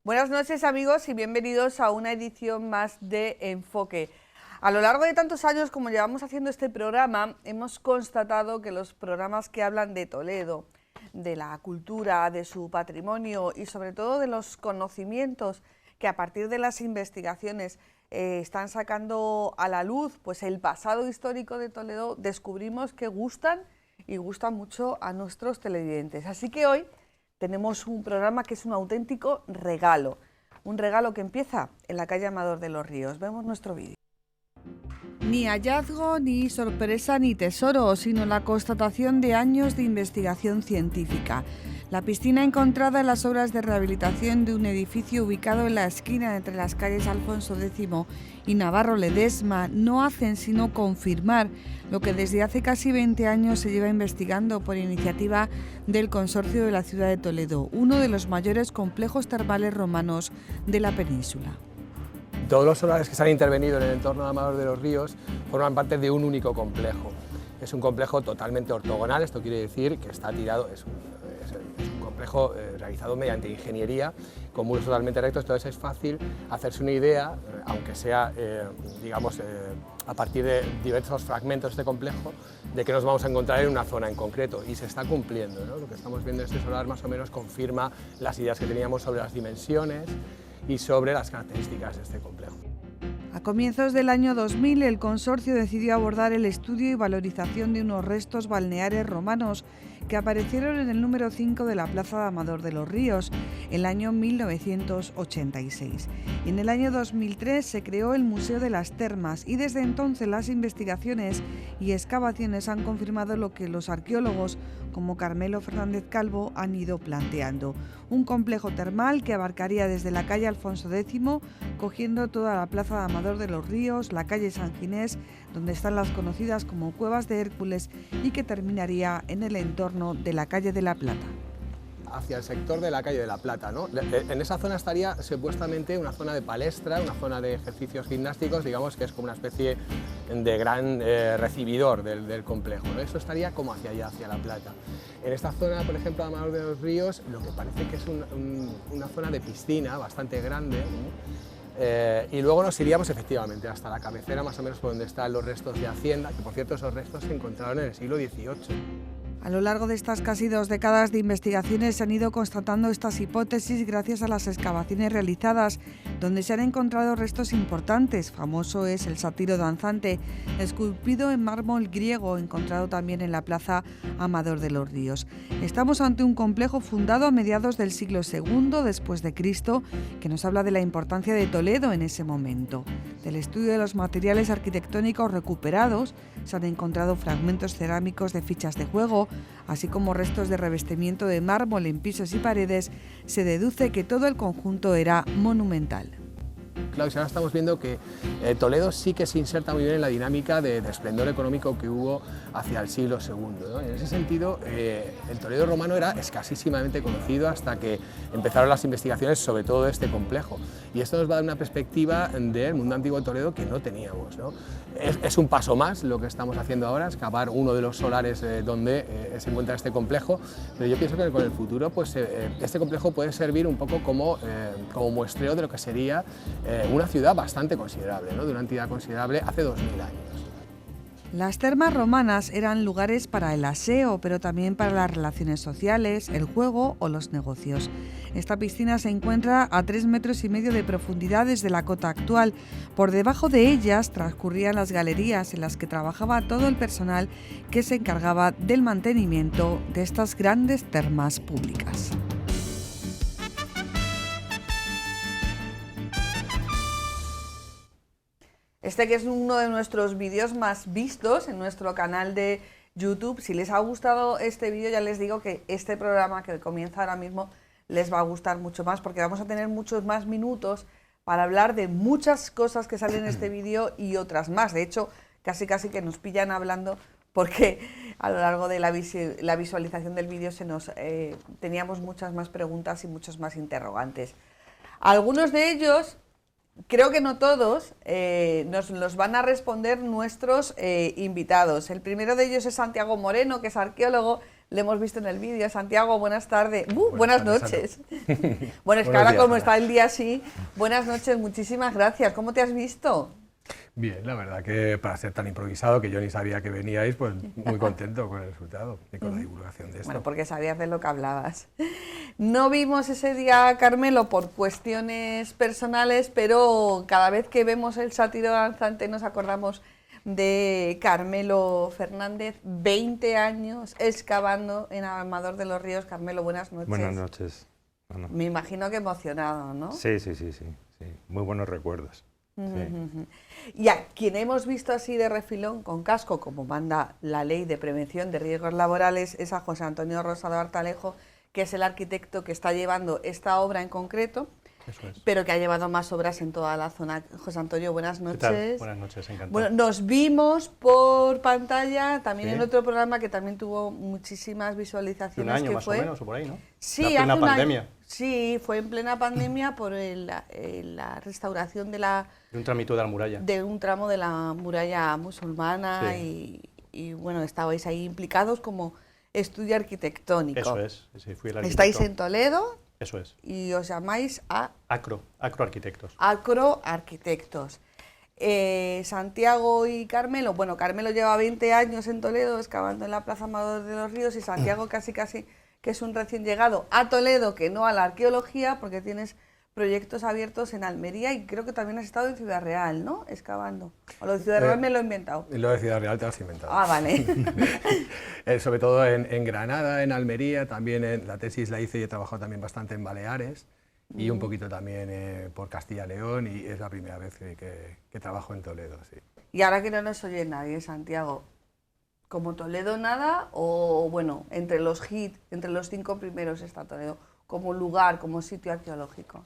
Buenas noches amigos y bienvenidos a una edición más de Enfoque. A lo largo de tantos años como llevamos haciendo este programa, hemos constatado que los programas que hablan de Toledo, de la cultura, de su patrimonio y sobre todo de los conocimientos que a partir de las investigaciones están sacando a la luz pues el pasado histórico de Toledo, descubrimos que gustan y gustan mucho a nuestros televidentes. Así que hoy tenemos un programa que es un auténtico regalo, un regalo que empieza en la calle Amador de los Ríos. Vemos nuestro vídeo. Ni hallazgo, ni sorpresa, ni tesoro, sino la constatación de años de investigación científica. La piscina encontrada en las obras de rehabilitación de un edificio ubicado en la esquina entre las calles Alfonso X y Navarro Ledesma no hacen sino confirmar lo que desde hace casi 20 años se lleva investigando por iniciativa del Consorcio de la Ciudad de Toledo, uno de los mayores complejos termales romanos de la península. Todos los solares que se han intervenido en el entorno de Amador de los Ríos forman parte de un único complejo. Es un complejo totalmente ortogonal, esto quiere decir que está tirado, es un complejo realizado mediante ingeniería, con muros totalmente rectos, entonces es fácil hacerse una idea, aunque sea a partir de diversos fragmentos de este complejo, de que nos vamos a encontrar en una zona en concreto, y se está cumpliendo, ¿no? Lo que estamos viendo en este solar más o menos confirma las ideas que teníamos sobre las dimensiones y sobre las características de este complejo. A comienzos del año 2000, el consorcio decidió abordar el estudio y valorización de unos restos balneares romanos que aparecieron en el número 5 de la Plaza de Amador de los Ríos, en el año 1986. Y en el año 2003 se creó el Museo de las Termas y desde entonces las investigaciones y excavaciones han confirmado lo que los arqueólogos como Carmelo Fernández Calvo han ido planteando. Un complejo termal que abarcaría desde la calle Alfonso X, cogiendo toda la Plaza de Amador de los Ríos, la calle San Ginés, donde están las conocidas como Cuevas de Hércules, y que terminaría en el entorno de la calle de la Plata. Hacia el sector de la calle de la Plata, ¿no? En esa zona estaría supuestamente una zona de palestra, una zona de ejercicios gimnásticos, digamos que es como una especie de gran recibidor del complejo, ¿no? Eso estaría como hacia allá, hacia la Plata. En esta zona, por ejemplo, de Amador de los Ríos, lo que parece que es una zona de piscina bastante grande, ¿no? Y luego nos iríamos efectivamente hasta la cabecera, más o menos por donde están los restos de Hacienda, que por cierto esos restos se encontraron en el siglo XVIII. A lo largo de estas casi 2 décadas de investigaciones se han ido constatando estas hipótesis gracias a las excavaciones realizadas, donde se han encontrado restos importantes. Famoso es el sátiro danzante, esculpido en mármol griego, encontrado también en la Plaza Amador de los Ríos. Estamos ante un complejo fundado a mediados del siglo II después de Cristo, que nos habla de la importancia de Toledo en ese momento. Del estudio de los materiales arquitectónicos recuperados, se han encontrado fragmentos cerámicos de fichas de juego, así como restos de revestimiento de mármol en pisos y paredes. Se deduce que todo el conjunto era monumental. Claro, y ahora estamos viendo que Toledo sí que se inserta muy bien en la dinámica de esplendor económico que hubo hacia el siglo II, ¿no? En ese sentido, el Toledo romano era escasísimamente conocido hasta que empezaron las investigaciones sobre todo de este complejo. Y esto nos va a dar una perspectiva del mundo antiguo de Toledo que no teníamos, ¿no? Es un paso más lo que estamos haciendo ahora, excavar uno de los solares donde se encuentra este complejo, pero yo pienso que con el futuro pues, este complejo puede servir un poco como muestreo de lo que sería una ciudad bastante considerable, ¿no? De una entidad considerable hace 2000 años. Las termas romanas eran lugares para el aseo, pero también para las relaciones sociales, el juego o los negocios. Esta piscina se encuentra a 3,5 metros de profundidad desde la cota actual. Por debajo de ellas transcurrían las galerías en las que trabajaba todo el personal que se encargaba del mantenimiento de estas grandes termas públicas. Este que es uno de nuestros vídeos más vistos en nuestro canal de YouTube. Si les ha gustado este vídeo, ya les digo que este programa que comienza ahora mismo les va a gustar mucho más, porque vamos a tener muchos más minutos para hablar de muchas cosas que salen en este vídeo y otras más. De hecho, casi que nos pillan hablando, porque a lo largo de la visualización del vídeo teníamos muchas más preguntas y muchos más interrogantes. Algunos de ellos, creo que no todos, nos los van a responder nuestros invitados. El primero de ellos es Santiago Moreno, que es arqueólogo. le hemos visto en el vídeo. Santiago, buenas tardes. Buenas noches. Bueno, es que Buenos ahora días, como Ana. está el día así, buenas noches, muchísimas gracias. ¿Cómo te has visto? Bien, la verdad que para ser tan improvisado, que yo ni sabía que veníais, pues muy contento con el resultado y con la divulgación de esto. Bueno, porque sabías de lo que hablabas. No vimos ese día a Carmelo por cuestiones personales, pero cada vez que vemos el sátiro danzante nos acordamos de Carmelo Fernández, 20 años excavando en Amador de los Ríos. Carmelo, buenas noches. Buenas noches. Ana. Me imagino que emocionado, ¿no? Sí. Muy buenos recuerdos. Sí. Y a quien hemos visto así de refilón con casco, como manda la Ley de Prevención de Riesgos Laborales, es a José Antonio Rosado Artalejo, que es el arquitecto que está llevando esta obra en concreto, Eso es. pero que ha llevado más obras en toda la zona. José Antonio, buenas ¿Qué noches. tal? Buenas noches, encantado. Bueno, nos vimos por pantalla también Sí. en otro programa que también tuvo muchísimas Hace visualizaciones. un año que más fue, o menos, o por ahí, ¿no? Sí, La hace plena un año. pandemia. Sí, fue en plena pandemia por la restauración de De un tramito de la muralla. de un tramo de la muralla musulmana y bueno, estabais ahí implicados como estudio arquitectónico. Eso es, sí, fui el arquitecto. Estáis en Toledo Eso es. y os llamáis a Acro Arquitectos. Acro Arquitectos. Santiago y Carmelo, bueno, Carmelo lleva 20 años en Toledo excavando en la Plaza Amador de los Ríos y Santiago casi que es un recién llegado a Toledo, que no a la arqueología, porque tienes proyectos abiertos en Almería y creo que también has estado en Ciudad Real, ¿no? Excavando. O lo de Ciudad Real me lo he inventado. Y lo de Ciudad Real te lo has inventado. Ah, vale. Sobre todo en Granada, en Almería, también la tesis la hice y he trabajado también bastante en Baleares y un poquito también por Castilla y León y es la primera vez que trabajo en Toledo, sí. Y ahora que no nos oye nadie, Santiago, ¿como Toledo nada o, bueno, entre los hits, entre los 5 primeros está Toledo, como lugar, como sitio arqueológico?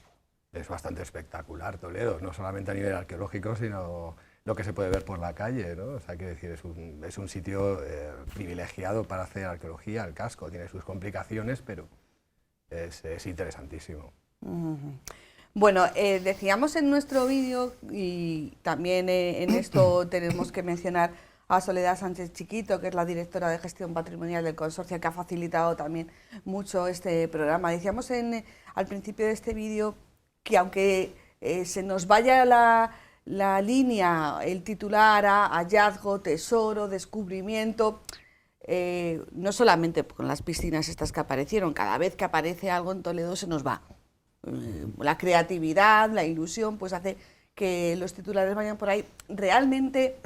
Es bastante espectacular Toledo, no solamente a nivel arqueológico, sino lo que se puede ver por la calle, ¿no? O sea, quiero decir, es un sitio privilegiado para hacer arqueología, el casco tiene sus complicaciones, pero es interesantísimo. Bueno, decíamos en nuestro vídeo, y también en esto tenemos que mencionar a Soledad Sánchez Chiquito, que es la directora de gestión patrimonial del consorcio, que ha facilitado también mucho este programa. Decíamos al principio de este vídeo que aunque se nos vaya la línea, el titular a hallazgo, tesoro, descubrimiento, no solamente con las piscinas estas que aparecieron, cada vez que aparece algo en Toledo se nos va. La creatividad, la ilusión, pues hace que los titulares vayan por ahí. Realmente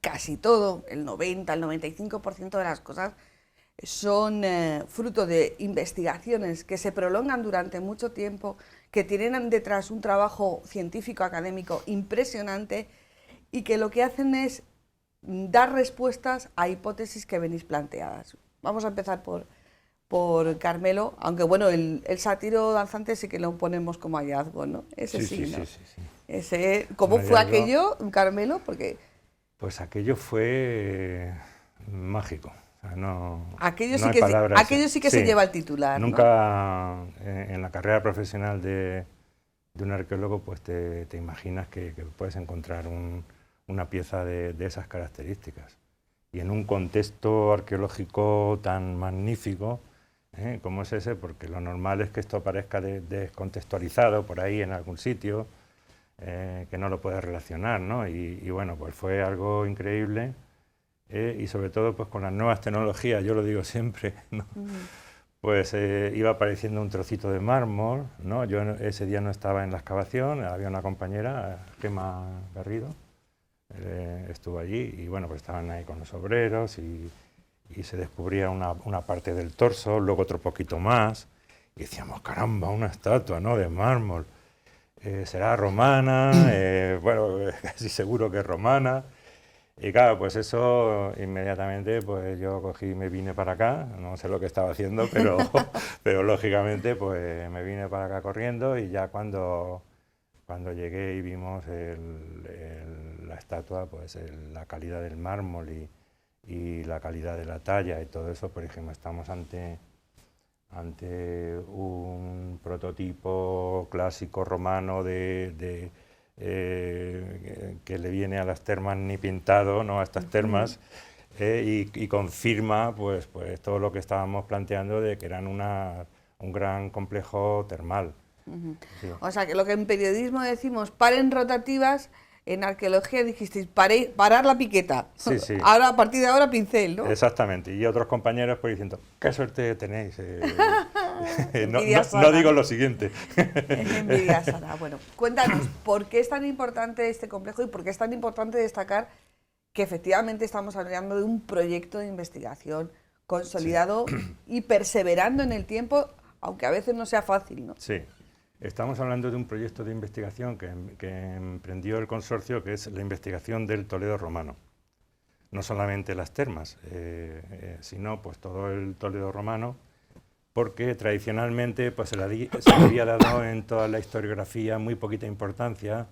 casi todo, el 90, el 95% de las cosas son fruto de investigaciones que se prolongan durante mucho tiempo, que tienen detrás un trabajo científico académico impresionante y que lo que hacen es dar respuestas a hipótesis que venís planteadas. Vamos a empezar por Carmelo, aunque bueno, el sátiro danzante sí que lo ponemos como hallazgo, ¿no? Ese sí, ¿no? Sí. Ese, ¿cómo Un fue hallazgo. aquello, Carmelo? Porque Pues aquello fue mágico. O sea, no aquello no sí hay que, palabras. aquello sí que se lleva el titular, ¿no? Nunca en la carrera profesional de un arqueólogo pues te imaginas que puedes encontrar una pieza de esas características. Y en un contexto arqueológico tan magnífico como es ese, porque lo normal es que esto aparezca descontextualizado por ahí en algún sitio, que no lo puedes relacionar, ¿no? Y bueno, pues fue algo increíble y sobre todo pues con las nuevas tecnologías, yo lo digo siempre, ¿no? Pues iba apareciendo un trocito de mármol, ¿no? Yo ese día no estaba en la excavación, había una compañera, Gemma Garrido, estuvo allí y bueno, pues estaban ahí con los obreros y se descubría una parte del torso, luego otro poquito más y decíamos, caramba, una estatua, ¿no? De mármol. Será romana, bueno, casi seguro que es romana. Y claro, pues eso inmediatamente pues yo cogí y me vine para acá, no sé lo que estaba haciendo, pero lógicamente pues me vine para acá corriendo y ya cuando llegué y vimos la estatua, pues la calidad del mármol y la calidad de la talla y todo eso, pues dijimos, estamos ante un prototipo clásico romano que le viene a las termas ni pintado, ¿no? A estas termas, y confirma pues todo lo que estábamos planteando de que eran un gran complejo termal. Sí. O sea, que lo que en periodismo decimos paren rotativas, en arqueología dijisteis parar la piqueta. Sí, sí. Ahora, a partir de ahora, pincel, ¿no? Exactamente. Y otros compañeros pues diciendo, qué suerte tenéis. Envidia No sana. digo lo siguiente. Envidia sana. Bueno, cuéntanos, ¿por qué es tan importante este complejo y por qué es tan importante destacar que efectivamente estamos hablando de un proyecto de investigación consolidado y perseverando en el tiempo, aunque a veces no sea fácil, ¿no? Sí. Estamos hablando de un proyecto de investigación que emprendió el consorcio, que es la investigación del Toledo romano. No solamente las termas, sino pues todo el Toledo romano, porque tradicionalmente pues, se le había dado en toda la historiografía muy poquita importancia,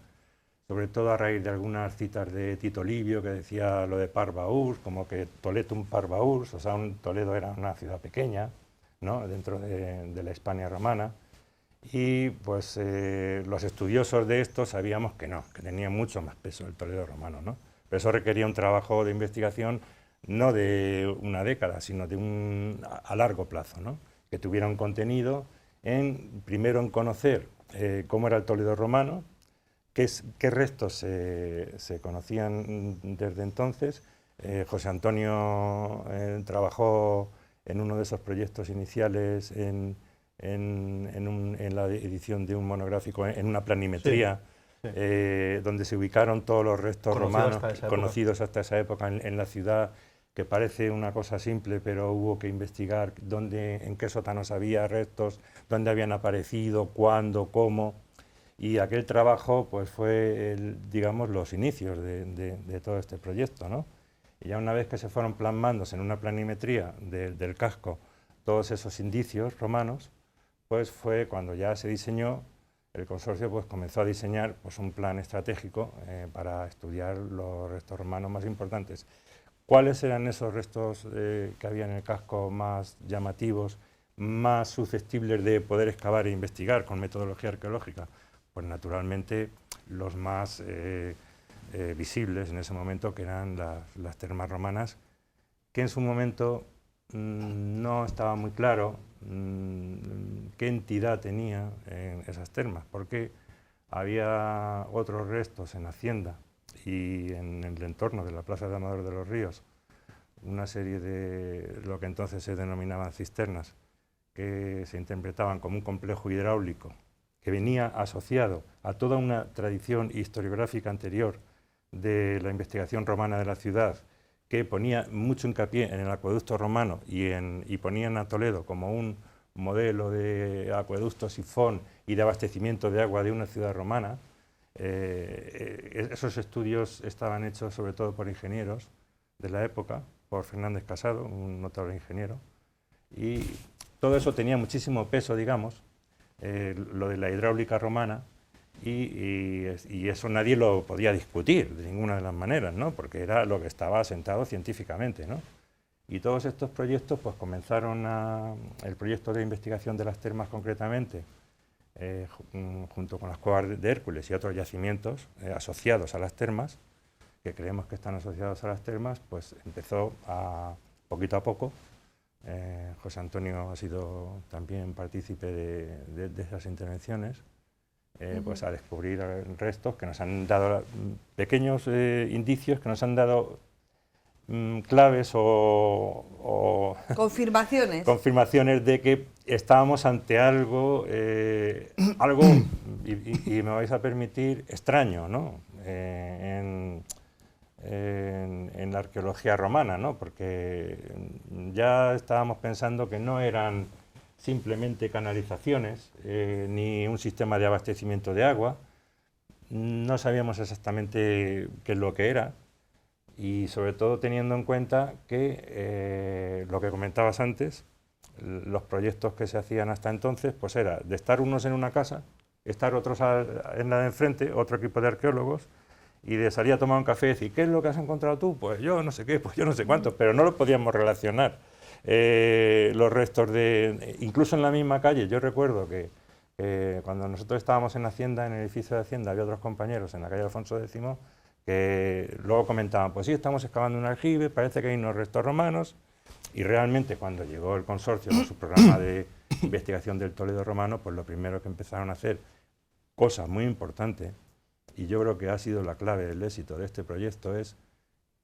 sobre todo a raíz de algunas citas de Tito Livio, que decía lo de Parvaurs, como que Toletum Parvaurs, o sea, Toledo era una ciudad pequeña, ¿no?, dentro de la Hispania romana. Y pues los estudiosos de esto sabíamos que no, que tenía mucho más peso el Toledo romano, ¿no? Pero eso requería un trabajo de investigación no de una década, sino de a largo plazo, ¿no? Que tuviera un contenido primero en conocer cómo era el Toledo romano, qué restos se conocían desde entonces. José Antonio trabajó en uno de esos proyectos iniciales en la edición de un monográfico, en una planimetría, sí, sí. Donde se ubicaron todos los restos romanos conocidos hasta esa época en la ciudad, que parece una cosa simple, pero hubo que investigar en qué sótanos había restos, dónde habían aparecido, cuándo, cómo, y aquel trabajo pues fue, digamos, los inicios de todo este proyecto, ¿no? Y ya una vez que se fueron plasmándose en una planimetría del casco todos esos indicios romanos, pues fue cuando ya se diseñó, el consorcio pues comenzó a diseñar pues un plan estratégico para estudiar los restos romanos más importantes. ¿Cuáles eran esos restos que había en el casco más llamativos, más susceptibles de poder excavar e investigar con metodología arqueológica? Pues naturalmente los más visibles en ese momento, que eran las termas romanas, que en su momento no estaba muy claro qué entidad tenía en esas termas, porque había otros restos en Hacienda y en el entorno de la Plaza de Amador de los Ríos, una serie de lo que entonces se denominaban cisternas, que se interpretaban como un complejo hidráulico que venía asociado a toda una tradición historiográfica anterior de la investigación romana de la ciudad, que ponía mucho hincapié en el acueducto romano y ponían a Toledo como un modelo de acueducto sifón y de abastecimiento de agua de una ciudad romana. Esos estudios estaban hechos sobre todo por ingenieros de la época, por Fernández Casado, un notable ingeniero, y todo eso tenía muchísimo peso, digamos, lo de la hidráulica romana, y eso nadie lo podía discutir de ninguna de las maneras, ¿no? Porque era lo que estaba asentado científicamente, ¿no? Y todos estos proyectos pues comenzaron el proyecto de investigación de las termas concretamente, junto con las cuevas de Hércules y otros yacimientos asociados a las termas, que creemos que están asociados a las termas, pues empezó poquito a poco. José Antonio ha sido también partícipe de esas intervenciones, pues a descubrir restos que nos han dado pequeños indicios, que nos han dado claves o confirmaciones de que estábamos ante algo, y me vais a permitir, extraño, ¿no? En la arqueología romana, ¿no? Porque ya estábamos pensando que no eran simplemente canalizaciones, ni un sistema de abastecimiento de agua. No sabíamos exactamente qué es lo que era, y sobre todo teniendo en cuenta que lo que comentabas antes, los proyectos que se hacían hasta entonces, pues era de estar unos en una casa, estar otros en la de enfrente, otro equipo de arqueólogos, y de salir a tomar un café y decir, ¿qué es lo que has encontrado tú? Pues yo no sé qué, pues yo no sé cuánto, pero no lo podíamos relacionar. Los restos incluso en la misma calle, yo recuerdo que cuando nosotros estábamos en Hacienda, en el edificio de Hacienda, había otros compañeros en la calle Alfonso X que luego comentaban, pues sí, estamos excavando un aljibe, parece que hay unos restos romanos, y realmente cuando llegó el consorcio con su programa de investigación del Toledo romano, pues lo primero que empezaron a hacer, cosa muy importante, y yo creo que ha sido la clave del éxito de este proyecto, es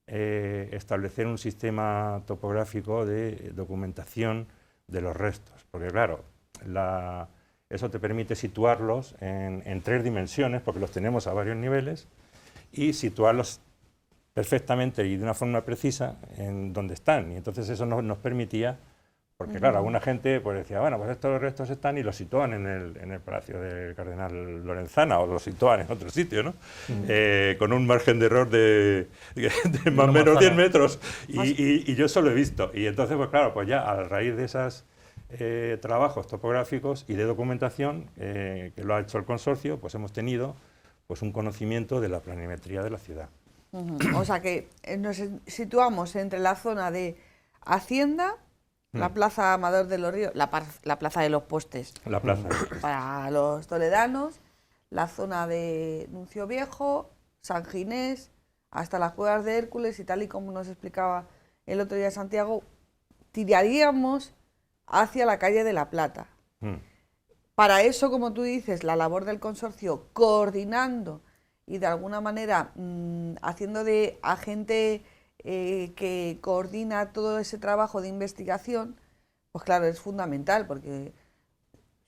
establecer un sistema topográfico de documentación de los restos, porque claro, eso te permite situarlos en 3 dimensiones, porque los tenemos a varios niveles, y situarlos perfectamente y de una forma precisa en donde están. Y entonces eso nos permitía, porque claro, alguna gente pues decía, bueno, pues estos restos están y los sitúan en el Palacio del Cardenal Lorenzana o los sitúan en otro sitio, ¿no? Con un margen de error de más o menos 10 metros. Y yo eso lo he visto. Y entonces, pues claro, pues ya a raíz de esos trabajos topográficos y de documentación que lo ha hecho el consorcio, pues hemos tenido pues un conocimiento de la planimetría de la ciudad. O sea que nos situamos entre la zona de Hacienda, la Plaza Amador de los Ríos, la Plaza de los Postes, La plaza. para los toledanos, la zona de Nuncio Viejo, San Ginés, hasta las Cuevas de Hércules, y tal y como nos explicaba el otro día Santiago, tiraríamos hacia la calle de La Plata. Para eso, como tú dices, la labor del consorcio coordinando y de alguna manera haciendo de agente que coordina todo ese trabajo de investigación, pues claro, es fundamental, porque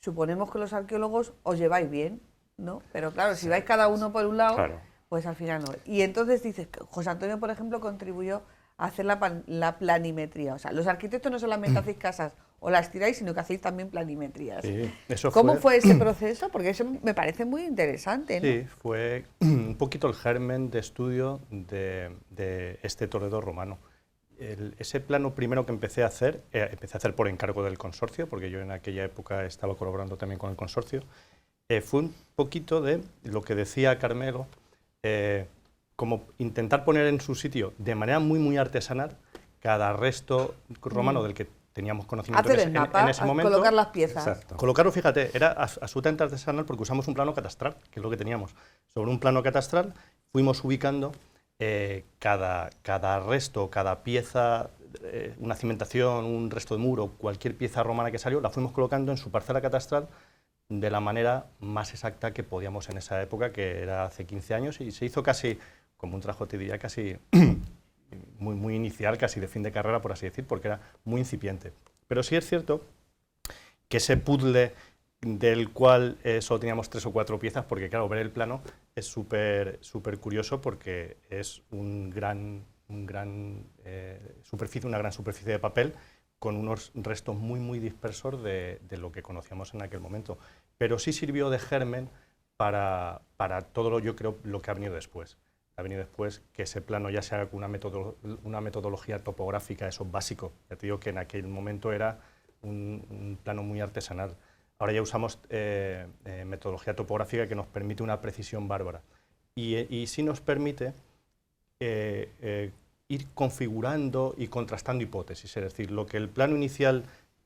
suponemos que los arqueólogos os lleváis bien, ¿no? Pero claro, si vais cada uno por un lado, Claro. pues al final no. Y entonces dices que José Antonio, por ejemplo, contribuyó a hacer la planimetría. O sea, los arquitectos no solamente hacéis casas o las tiráis, sino que hacéis también planimetrías. Sí, eso ¿Cómo fue ese proceso? Porque eso me parece muy interesante, ¿no? Sí, fue un poquito el germen de estudio de este Toledo romano. Ese plano primero que empecé a hacer por encargo del consorcio, porque yo en aquella época estaba colaborando también con el consorcio, fue un poquito de lo que decía Carmelo, como intentar poner en su sitio de manera muy, muy artesanal cada resto romano del que teníamos conocimiento Hacer el mapa, en ese momento. colocar las piezas. Exacto. Colocarlo, fíjate, era absolutamente artesanal porque usamos un plano catastral, que es lo que teníamos. Sobre un plano catastral fuimos ubicando cada resto, cada pieza, una cimentación, un resto de muro, cualquier pieza romana que salió, la fuimos colocando en su parcela catastral de la manera más exacta que podíamos en esa época, que era hace 15 años, y se hizo casi, como un trabajo, te diría, casi muy, muy inicial, casi de fin de carrera, por así decir, porque era muy incipiente. Pero sí es cierto que ese puzzle del cual solo teníamos 3 o 4 piezas, porque claro, ver el plano es súper curioso, porque es una gran superficie de papel con unos restos muy, muy dispersos de lo que conocíamos en aquel momento. Pero sí sirvió de germen para todo lo que ha venido después. Ha venido después que ese plano ya se haga con una metodología topográfica, eso básico. Ya te digo que en aquel momento era un plano muy artesanal. Ahora ya usamos metodología topográfica que nos permite una precisión bárbara. Y sí nos permite ir configurando y contrastando hipótesis. Es decir, lo que el plano inicial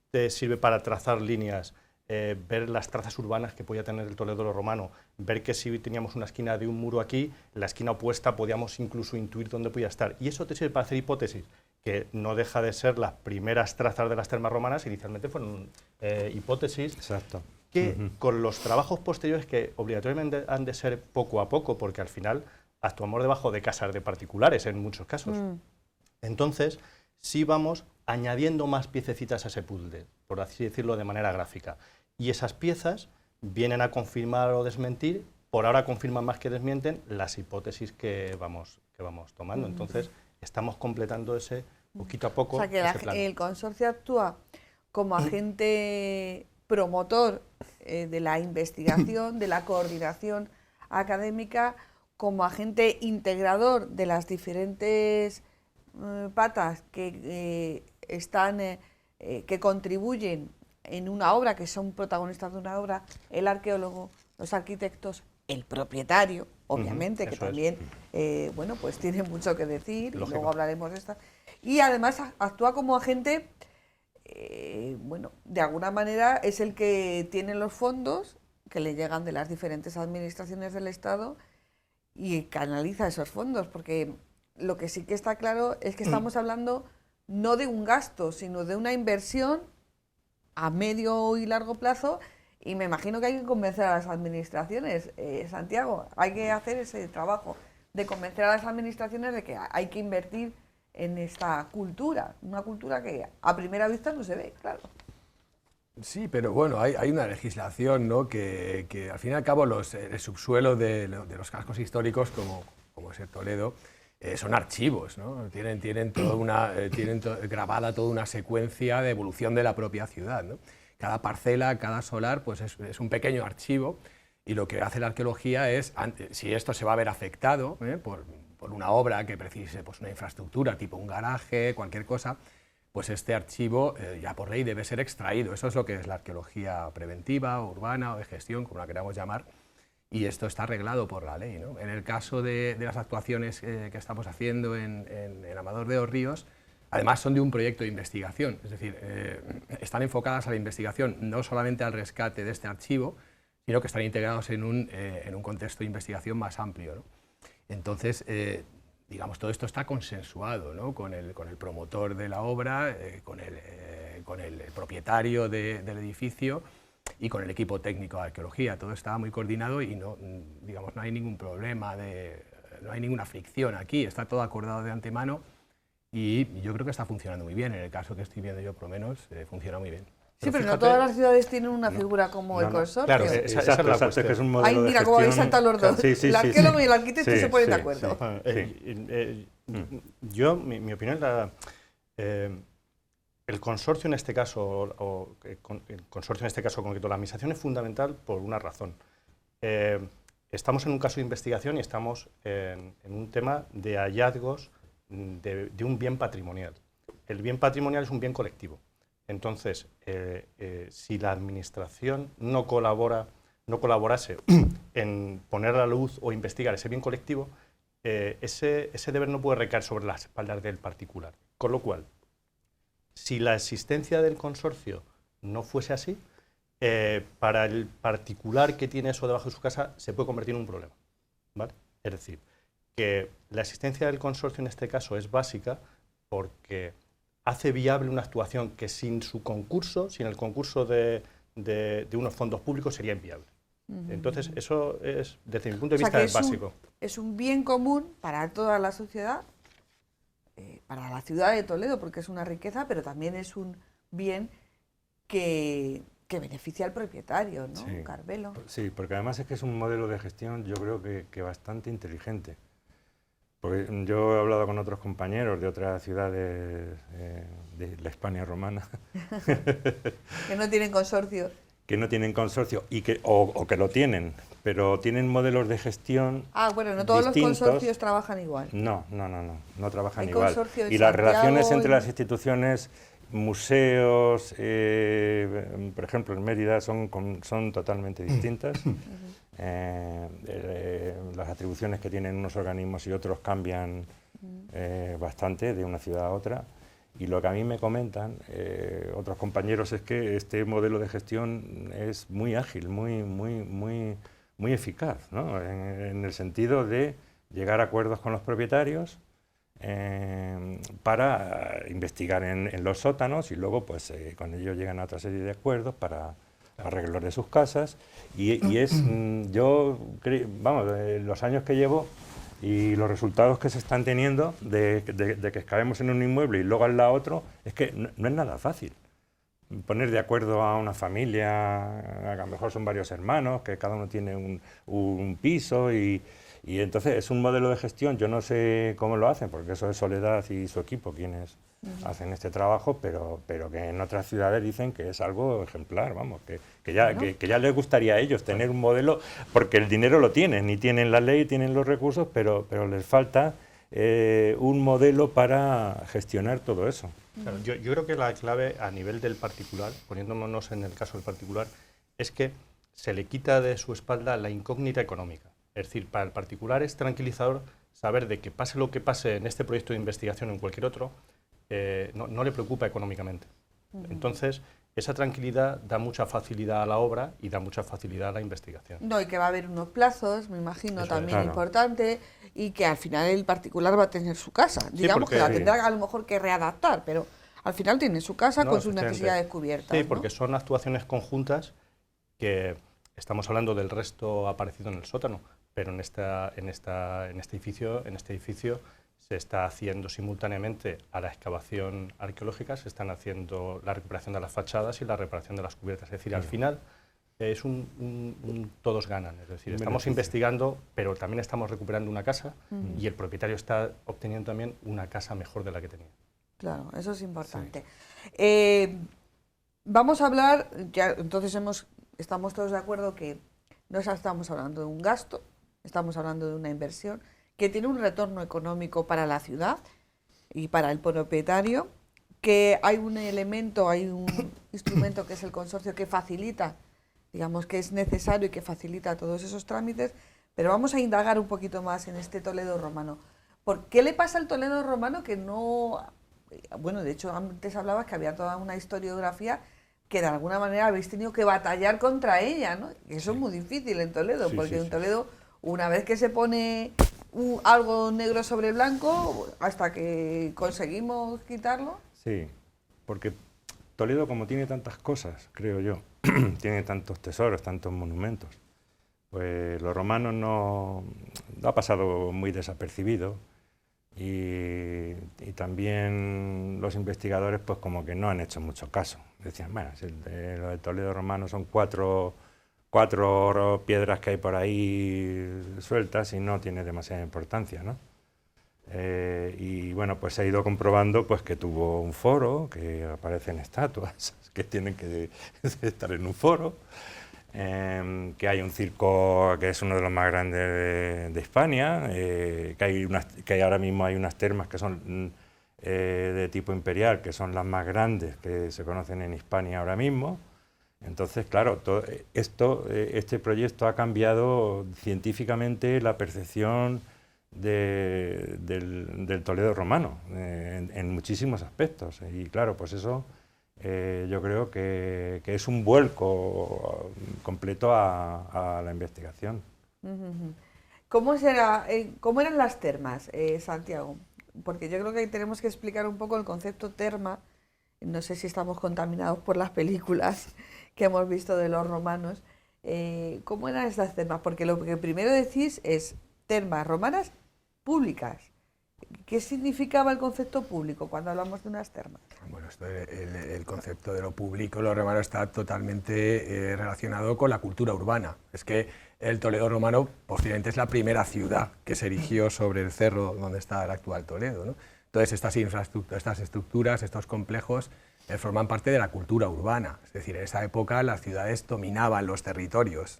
te sirve para trazar líneas, ver las trazas urbanas que podía tener el Toledo romano, ver que si teníamos una esquina de un muro aquí, la esquina opuesta podíamos incluso intuir dónde podía estar. Y eso te sirve para hacer hipótesis, que no deja de ser las primeras trazas de las termas romanas, inicialmente fueron hipótesis. Exacto. Que con los trabajos posteriores, que obligatoriamente han de ser poco a poco, porque al final actuamos debajo de casas de particulares en muchos casos. Entonces, sí vamos añadiendo más piececitas a ese puzzle, por así decirlo de manera gráfica. Y esas piezas vienen a confirmar o desmentir, por ahora confirman más que desmienten las hipótesis que vamos tomando. Entonces, estamos completando ese poquito a poco. O sea, que el consorcio actúa como agente promotor de la investigación, de la coordinación académica, como agente integrador de las diferentes patas que que contribuyen en una obra, que son protagonistas de una obra, el arqueólogo, los arquitectos, el propietario, obviamente, que también bueno, pues tiene mucho que decir, Lógico. y luego hablaremos de esto. Y además actúa como agente, bueno, de alguna manera es el que tiene los fondos que le llegan de las diferentes administraciones del Estado y canaliza esos fondos, porque lo que sí que está claro es que estamos hablando no de un gasto, sino de una inversión a medio y largo plazo, y me imagino que hay que convencer a las administraciones, Santiago, hay que hacer ese trabajo de convencer a las administraciones de que hay que invertir en esta cultura, una cultura que a primera vista no se ve, claro. Sí, pero bueno, hay una legislación, ¿no?, que al fin y al cabo el subsuelo de los cascos históricos, como es el Toledo, son archivos, ¿no? Tienen grabada toda una secuencia de evolución de la propia ciudad, ¿no? Cada parcela, cada solar, pues es un pequeño archivo, y lo que hace la arqueología es, si esto se va a ver afectado por una obra que precise pues, una infraestructura, tipo un garaje, cualquier cosa, pues este archivo ya por ley debe ser extraído. Eso es lo que es la arqueología preventiva, urbana o de gestión, como la queramos llamar, y esto está arreglado por la ley, ¿no? En el caso de las actuaciones que estamos haciendo en Amador de los Ríos, además son de un proyecto de investigación, es decir, están enfocadas a la investigación, no solamente al rescate de este archivo, sino que están integrados en un contexto de investigación más amplio, ¿no? Entonces, digamos, todo esto está consensuado, ¿no?, con el promotor de la obra, con el propietario del edificio y con el equipo técnico de arqueología. Todo está muy coordinado y no hay ningún problema, no hay ninguna fricción aquí, está todo acordado de antemano y yo creo que está funcionando muy bien. En el caso que estoy viendo yo, por lo menos, funciona muy bien. Sí, pero no todas las ciudades tienen una figura como el consorcio. Claro, esa es la cuestión. Que es un modelo Ay, mira, de cómo habéis gestión. saltado los dos. Sí, el arqueólogo y el arquitecto se ponen de acuerdo. Yo, mi opinión, el consorcio en este caso, el consorcio en este caso concreto, la administración es fundamental por una razón. Estamos en un caso de investigación y estamos en un tema de hallazgos de un bien patrimonial. El bien patrimonial es un bien colectivo. Entonces, si la administración no colaborase en poner a la luz o investigar ese bien colectivo, ese deber no puede recaer sobre las espaldas del particular. Con lo cual, si la existencia del consorcio no fuese así, para el particular que tiene eso debajo de su casa se puede convertir en un problema, ¿vale? Es decir, que la existencia del consorcio en este caso es básica porque hace viable una actuación que sin su concurso, sin el concurso de unos fondos públicos, sería inviable. Entonces, eso es, desde mi punto de vista, es básico. Es un bien común para toda la sociedad, para la ciudad de Toledo, porque es una riqueza, pero también es un bien que beneficia al propietario, ¿no, Sí. Carmelo? Sí, porque además es que es un modelo de gestión, yo creo que bastante inteligente. Porque yo he hablado con otros compañeros de otras ciudades de la Hispania romana Que no tienen consorcio. que no tienen consorcio o que lo tienen, pero tienen modelos de gestión Bueno, no todos distintos. los consorcios trabajan igual. No trabajan Hay igual. consorcio en Y las Santiago relaciones entre y- las instituciones, museos, por ejemplo en Mérida, son totalmente distintas. Las atribuciones que tienen unos organismos y otros cambian bastante de una ciudad a otra. Y lo que a mí me comentan otros compañeros es que este modelo de gestión es muy ágil, muy eficaz, ¿no? En el sentido de llegar a acuerdos con los propietarios para investigar en los sótanos y luego pues con ellos llegan a otra serie de acuerdos para arreglar de sus casas y es, los años que llevo y los resultados que se están teniendo de que excavemos en un inmueble y luego al lado otro, es que no es nada fácil. Poner de acuerdo a una familia, a lo mejor son varios hermanos, que cada uno tiene un piso y entonces es un modelo de gestión, yo no sé cómo lo hacen, porque eso es Soledad y su equipo quienes hacen este trabajo, pero que en otras ciudades dicen que es algo ejemplar, vamos, que ya les gustaría a ellos tener un modelo, porque el dinero lo tienen, y tienen la ley, tienen los recursos, pero les falta un modelo para gestionar todo eso. Claro, yo creo que la clave a nivel del particular, poniéndonos en el caso del particular, es que se le quita de su espalda la incógnita económica. Es decir, para el particular es tranquilizador saber de que pase lo que pase en este proyecto de investigación o en cualquier otro, no le preocupa económicamente. Entonces, esa tranquilidad da mucha facilidad a la obra y da mucha facilidad a la investigación. No, y que va a haber unos plazos, me imagino, Eso también claro. importante, y que al final el particular va a tener su casa. Digamos porque- que la tendrá a lo mejor que readaptar, pero al final tiene su casa No, con sus efectivamente. necesidades cubiertas. Sí, ¿no? porque son actuaciones conjuntas que estamos hablando del resto aparecido en el sótano, pero en este edificio se está haciendo simultáneamente a la excavación arqueológica, se están haciendo la recuperación de las fachadas y la reparación de las cubiertas. Es decir, al final es un todos ganan. Es decir, Un estamos beneficio. investigando, pero también estamos recuperando una casa y el propietario está obteniendo también una casa mejor de la que tenía. Claro, eso es importante. Vamos a hablar, ya entonces estamos todos de acuerdo que no estamos hablando de un gasto, estamos hablando de una inversión que tiene un retorno económico para la ciudad y para el propietario, que hay un elemento, hay un instrumento que es el consorcio que facilita, digamos que es necesario y que facilita todos esos trámites, pero vamos a indagar un poquito más en este Toledo romano. ¿Por qué le pasa al Toledo romano que no...? Bueno, de hecho, antes hablabas que había toda una historiografía que de alguna manera habéis tenido que batallar contra ella, ¿no? Y eso es muy difícil en Toledo, Sí, porque sí, en sí. Toledo, una vez que se pone algo negro sobre blanco, hasta que conseguimos quitarlo... Sí, porque Toledo, como tiene tantas cosas, creo yo, tiene tantos tesoros, tantos monumentos, pues los romanos no ha pasado muy desapercibido y también los investigadores pues como que no han hecho mucho caso. Decían, bueno, lo de Toledo romano son cuatro piedras que hay por ahí sueltas y no tiene demasiada importancia, ¿no? Y bueno, pues se ha ido comprobando pues que tuvo un foro, que aparecen estatuas que tienen que estar en un foro, que hay un circo que es uno de los más grandes de Hispania, que ahora mismo hay unas termas que son de tipo imperial, que son las más grandes que se conocen en Hispania ahora mismo. Entonces, claro, este proyecto ha cambiado científicamente la percepción del Toledo romano en muchísimos aspectos. Y claro, pues eso yo creo que es un vuelco completo a la investigación. ¿Cómo eran las termas, Santiago? Porque yo creo que tenemos que explicar un poco el concepto terma. No sé si estamos contaminados por las películas que hemos visto de los romanos. ¿Cómo eran estas termas? Porque lo que primero decís es termas romanas públicas. ¿Qué significaba el concepto público cuando hablamos de unas termas? Bueno, el concepto de lo público, lo romano, está totalmente relacionado con la cultura urbana. Es que el Toledo romano posiblemente es la primera ciudad que se erigió sobre el cerro donde está el actual Toledo, ¿no? Entonces estas estructuras, estos complejos forman parte de la cultura urbana. Es decir, en esa época las ciudades dominaban los territorios,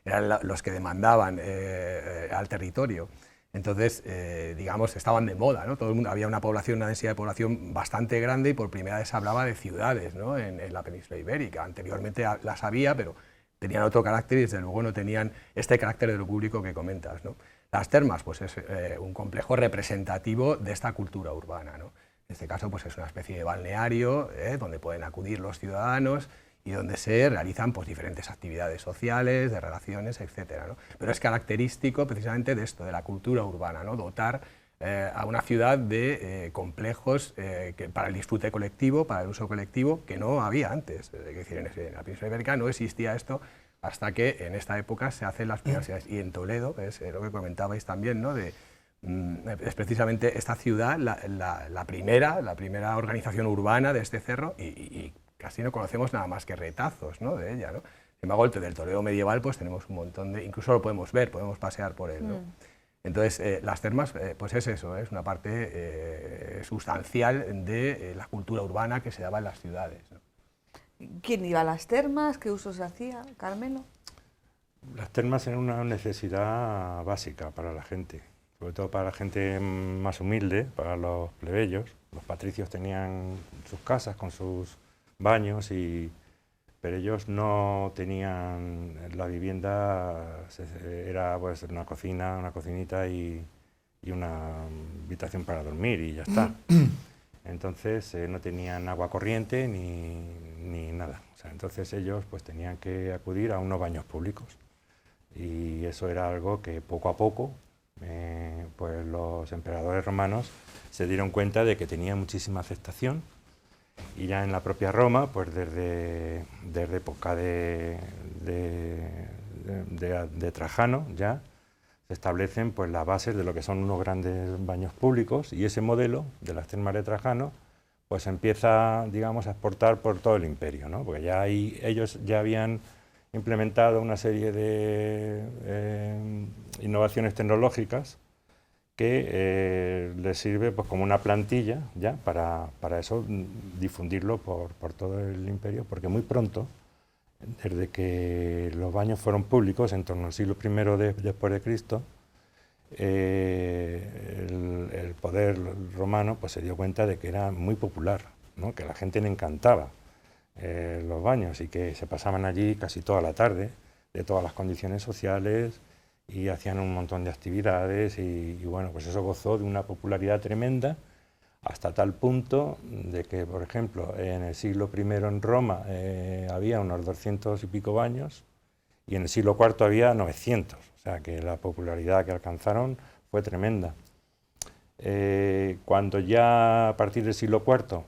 eran los que demandaban al territorio. Entonces, digamos, estaban de moda, ¿no? Todo el mundo, había una densidad de población bastante grande y por primera vez se hablaba de ciudades, ¿no? en la península ibérica. Anteriormente las había, pero tenían otro carácter y desde luego no tenían este carácter de lo público que comentas, ¿no? Las termas, pues es un complejo representativo de esta cultura urbana, ¿no? En este caso, pues es una especie de balneario donde pueden acudir los ciudadanos y donde se realizan pues, diferentes actividades sociales, de relaciones, etcétera, ¿no? Pero es característico precisamente de esto, de la cultura urbana, ¿no? Dotar a una ciudad de complejos para el disfrute colectivo, para el uso colectivo, que no había antes. Es decir, en la península ibérica no existía esto hasta que en esta época se hacen las primeras ciudades. Y en Toledo, es lo que comentabais también, ¿no? Es precisamente esta ciudad la primera organización urbana de este cerro y casi no conocemos nada más que retazos, ¿no? de ella, ¿no? Sin embargo, del Toledo medieval pues tenemos un montón de... Incluso lo podemos ver, podemos pasear por él, ¿no? Entonces, las termas, pues es eso, es una parte sustancial de la cultura urbana que se daba en las ciudades, ¿no? ¿Quién iba a las termas? ¿Qué uso se hacía, Carmelo? Las termas eran una necesidad básica para la gente, sobre todo para la gente más humilde, para los plebeyos. Los patricios tenían sus casas con sus baños, pero ellos no tenían la vivienda, era pues una cocina, una cocinita y una habitación para dormir y ya está. Entonces no tenían agua corriente ni nada. O sea, entonces ellos pues tenían que acudir a unos baños públicos. Y eso era algo que poco a poco pues los emperadores romanos se dieron cuenta de que tenía muchísima aceptación. Y ya en la propia Roma, pues desde época de Trajano ya se establecen pues las bases de lo que son unos grandes baños públicos, y ese modelo de las termas de Trajano pues empieza, digamos, a exportar por todo el imperio, ¿no? Porque ya ellos ya habían implementado una serie de innovaciones tecnológicas que les sirve pues como una plantilla ya para eso difundirlo por todo el imperio, porque muy pronto, desde que los baños fueron públicos, en torno al siglo I después de Cristo, el poder romano pues se dio cuenta de que era muy popular, ¿no? Que a la gente le encantaba los baños, y que se pasaban allí casi toda la tarde, de todas las condiciones sociales, y hacían un montón de actividades, y bueno, pues eso gozó de una popularidad tremenda, hasta tal punto de que, por ejemplo, en el siglo I en Roma había unos 200 y pico baños, y en el siglo IV había 900, o sea que la popularidad que alcanzaron fue tremenda. Cuando ya a partir del siglo IV,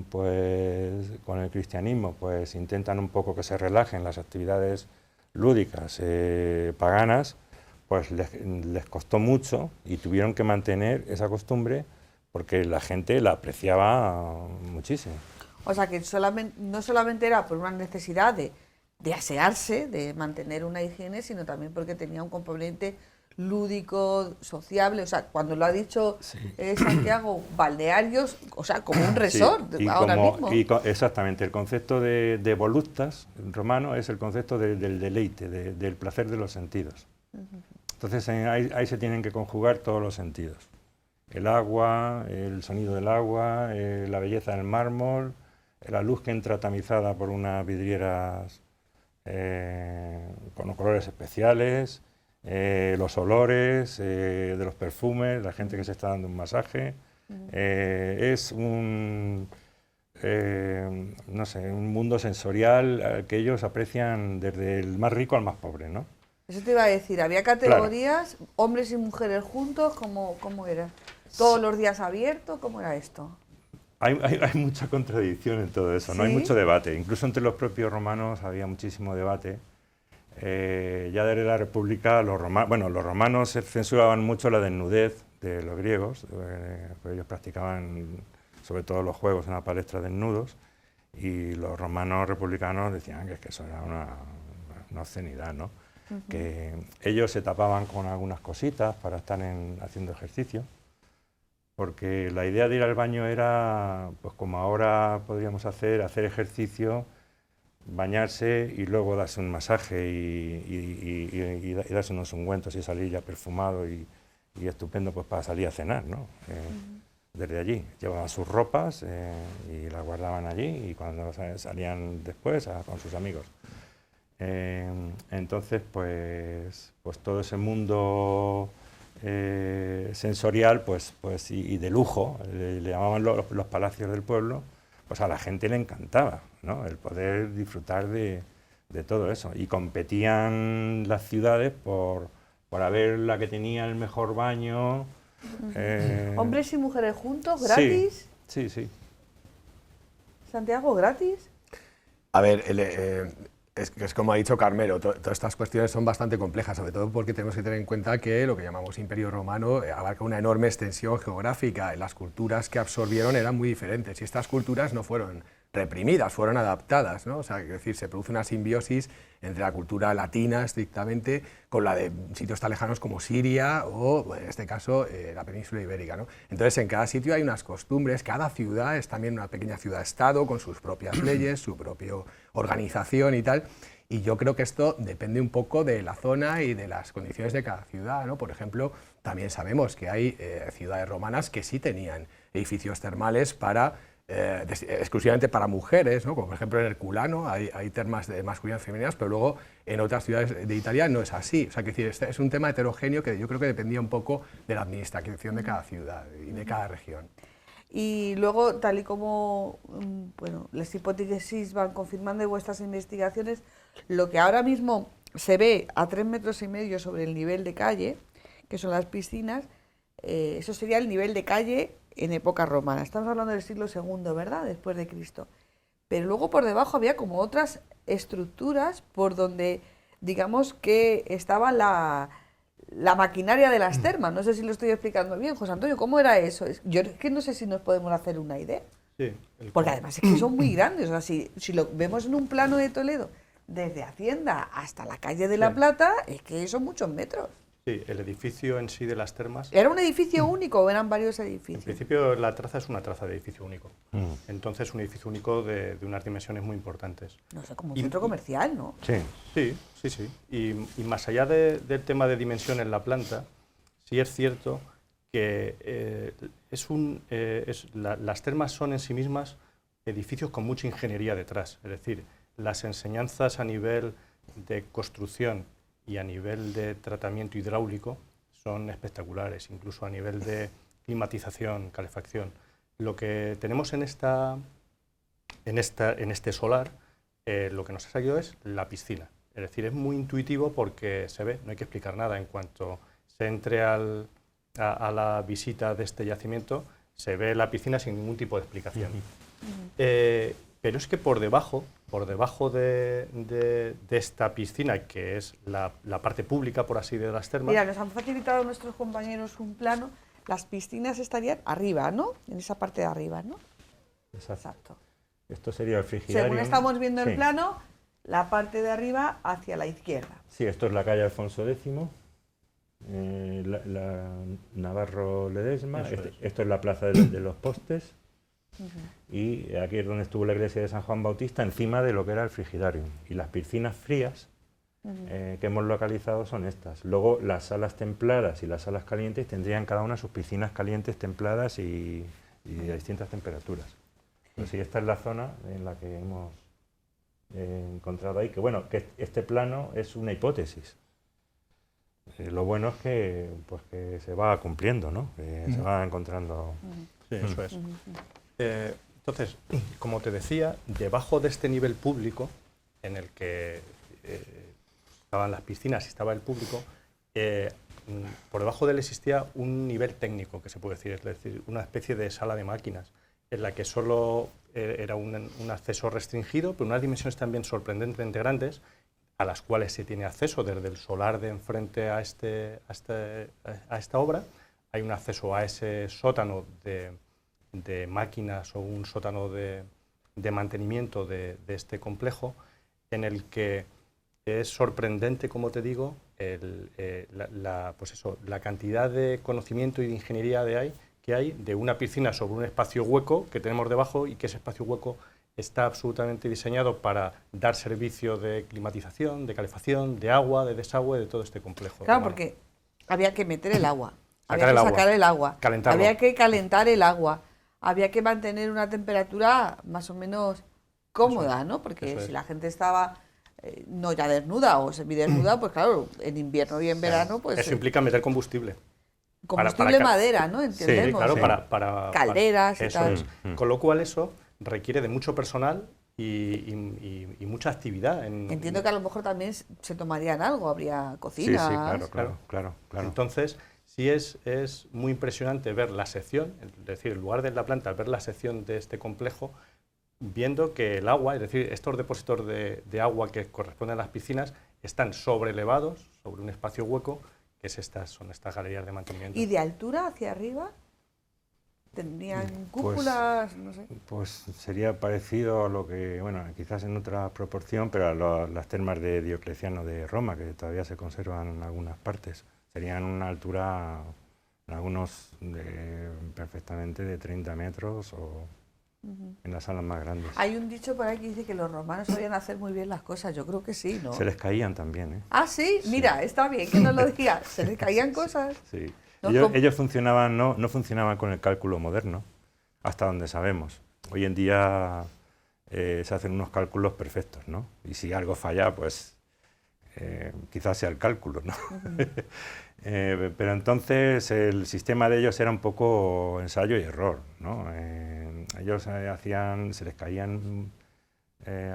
pues con el cristianismo, pues intentan un poco que se relajen las actividades lúdicas paganas, pues les costó mucho y tuvieron que mantener esa costumbre porque la gente la apreciaba muchísimo. O sea que no solamente era por una necesidad de asearse, de mantener una higiene, sino también porque tenía un componente lúdico, sociable. O sea, cuando lo ha dicho Sí. Santiago, balnearios, o sea, como un resort Sí, ahora mismo. Exactamente, el concepto de voluptas romano es el concepto del deleite, del placer de los sentidos. Entonces ahí se tienen que conjugar todos los sentidos. El agua, el sonido del agua, la belleza del mármol, la luz que entra tamizada por unas vidrieras con colores especiales, los olores de los perfumes, la gente que se está dando un masaje. Es un mundo sensorial que ellos aprecian desde el más rico al más pobre, ¿no? Eso te iba a decir, ¿había categorías, claro, hombres y mujeres juntos? ¿Cómo era? ¿Todos los días abierto? ¿Cómo era esto? Hay mucha contradicción en todo eso, ¿sí? No hay mucho debate, incluso entre los propios romanos había muchísimo debate. Ya desde la República los romanos censuraban mucho la desnudez de los griegos, pues ellos practicaban sobre todo los juegos en la palestra desnudos, y los romanos republicanos decían que eso era una obscenidad, ¿no? Que ellos se tapaban con algunas cositas para estar haciendo ejercicio, porque la idea de ir al baño era, pues como ahora podríamos hacer ejercicio, bañarse y luego darse un masaje y darse unos ungüentos y salir ya perfumado y estupendo pues para salir a cenar, ¿no? Desde allí llevaban sus ropas y las guardaban allí, y cuando salían después con sus amigos. Entonces pues todo ese mundo sensorial y de lujo, le llamaban los palacios del pueblo, pues a la gente le encantaba, ¿no? El poder disfrutar de todo eso, y competían las ciudades por a ver la que tenía el mejor baño. ¿Hombres y mujeres juntos, gratis? Sí. ¿Santiago, gratis? A ver, es como ha dicho Carmelo, todas estas cuestiones son bastante complejas, sobre todo porque tenemos que tener en cuenta que lo que llamamos Imperio Romano abarca una enorme extensión geográfica, y las culturas que absorbieron eran muy diferentes, y estas culturas no fueron reprimidas, fueron adaptadas, ¿no? O sea, es decir, se produce una simbiosis entre la cultura latina estrictamente con la de sitios tan lejanos como Siria o, en este caso, la península ibérica, ¿no? Entonces, en cada sitio hay unas costumbres, cada ciudad es también una pequeña ciudad-estado con sus propias leyes, su propia organización y tal, y yo creo que esto depende un poco de la zona y de las condiciones de cada ciudad, ¿no? Por ejemplo, también sabemos que hay ciudades romanas que sí tenían edificios termales exclusivamente para mujeres, ¿no? Como por ejemplo en Herculano hay termas de masculinas y femeninas, pero luego en otras ciudades de Italia no es así. O sea, que decir, este es un tema heterogéneo que yo creo que dependía un poco de la administración de cada ciudad y de cada región. Y luego, tal y como bueno, las hipótesis van confirmando en vuestras investigaciones, lo que ahora mismo se ve a 3,5 metros sobre el nivel de calle, que son las piscinas, eso sería el nivel de calle en época romana. Estamos hablando del siglo II, ¿verdad? Después de Cristo. Pero luego por debajo había como otras estructuras por donde, digamos, que estaba la maquinaria de las termas. No sé si lo estoy explicando bien, José Antonio, ¿cómo era eso? Yo es que no sé si nos podemos hacer una idea. Sí, Porque además es que son muy grandes. O sea, si lo vemos en un plano de Toledo, desde Hacienda hasta la calle de La Plata, es que son muchos metros. Sí, el edificio en sí de las termas. ¿Era un edificio único o eran varios En edificios? principio la traza es una traza de edificio único. Entonces un edificio único de unas dimensiones muy importantes. No sé, como un centro comercial, ¿no? Sí. Sí. Y más allá del tema de dimensión en la planta, sí es cierto que las termas son en sí mismas edificios con mucha ingeniería detrás. Es decir, las enseñanzas a nivel de construcción y a nivel de tratamiento hidráulico son espectaculares, incluso a nivel de climatización, calefacción. Lo que tenemos en este solar, lo que nos ha salido es la piscina. Es decir, es muy intuitivo porque se ve, no hay que explicar nada. En cuanto se entre a la visita de este yacimiento, se ve la piscina sin ningún tipo de explicación. Pero es que por debajo de esta piscina, que es la parte pública, por así decirlo, de las termas... Mira, nos han facilitado nuestros compañeros un plano. Las piscinas estarían arriba, ¿no? En esa parte de arriba, ¿no? Exacto. Esto sería el frigidarium. Según estamos viendo el plano, la parte de arriba hacia la izquierda. Sí, esto es la calle Alfonso X, la Navarro Ledesma, esto es la plaza de los Postes, y aquí es donde estuvo la iglesia de San Juan Bautista, encima de lo que era el frigidarium. Y las piscinas frías que hemos localizado son estas. Luego las salas templadas y las salas calientes tendrían cada una sus piscinas calientes, templadas y de distintas temperaturas. Pues sí, esta es la zona en la que hemos encontrado ahí, que bueno, que este plano es una hipótesis. Lo bueno es que, pues, que se va cumpliendo, ¿no? Que se va encontrando... Sí, eso es. Entonces, como te decía, debajo de este nivel público, en el que estaban las piscinas y estaba el público, por debajo de él existía un nivel técnico, que se puede decir, es decir, una especie de sala de máquinas, en la que solo era un acceso restringido, pero unas dimensiones también sorprendentemente grandes, a las cuales se tiene acceso desde el solar de enfrente a esta obra. Hay un acceso a ese sótano de máquinas o un sótano de mantenimiento de este complejo, en el que es sorprendente, como te digo, la cantidad de conocimiento y de ingeniería que hay de una piscina sobre un espacio hueco que tenemos debajo, y que ese espacio hueco está absolutamente diseñado para dar servicio de climatización, de calefacción, de agua, de desagüe, de todo este complejo. Claro, porque había que meter el agua, Sacar había que sacar el agua, calentarlo. había que calentar el agua, había que mantener una temperatura más o menos cómoda, ¿no? Porque si la gente estaba no ya desnuda o semidesnuda, pues claro, en invierno y en verano, pues... Eso implica meter combustible. Combustible madera, ¿no? Entendemos. Sí, claro, para calderas y tal. Con lo cual eso requiere de mucho personal y mucha actividad. Entiendo que a lo mejor también se tomarían algo, habría cocinas. Sí, claro. Entonces, sí es muy impresionante ver la sección, es decir, en lugar de la planta, ver la sección de este complejo, viendo que el agua, es decir, estos depósitos de agua que corresponden a las piscinas, están sobrelevados sobre un espacio hueco, que son estas galerías de mantenimiento. ¿Y de altura hacia arriba? ¿Tendrían cúpulas? No sé. Pues sería parecido a lo que, bueno, quizás en otra proporción, pero a las termas de Diocleciano de Roma, que todavía se conservan en algunas partes. Serían una altura, en algunos perfectamente de 30 metros o en las salas más grandes. Hay un dicho por ahí que dice que los romanos sabían hacer muy bien las cosas. Yo creo que sí, ¿no? Se les caían también, ¿eh? Ah, ¿sí? Mira, está bien que nos lo digas. ¿Se les caían cosas? Sí. ¿No? Ellos funcionaban, no funcionaban con el cálculo moderno, hasta donde sabemos. Hoy en día se hacen unos cálculos perfectos, ¿no? Y si algo falla, pues quizás sea el cálculo, ¿no? Pero entonces el sistema de ellos era un poco ensayo y error, ¿no? Ellos se les caían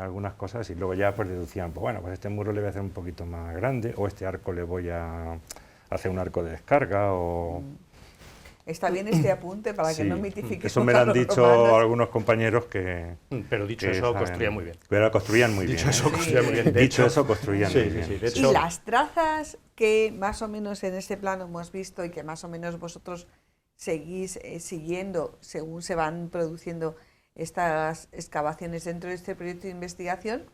algunas cosas y luego ya pues deducían, pues bueno, pues este muro le voy a hacer un poquito más grande, o este arco le voy a hacer un arco de descarga, o... Está bien este apunte para que no mitifiquemos. Eso me lo han dicho algunos compañeros que... Pero dicho eso, construían muy bien. Pero construían muy bien. Dicho eso, construían muy bien. Dicho eso, construían muy bien. De hecho, y las trazas que más o menos en este plano hemos visto y que más o menos vosotros seguís siguiendo según se van produciendo estas excavaciones dentro de este proyecto de investigación,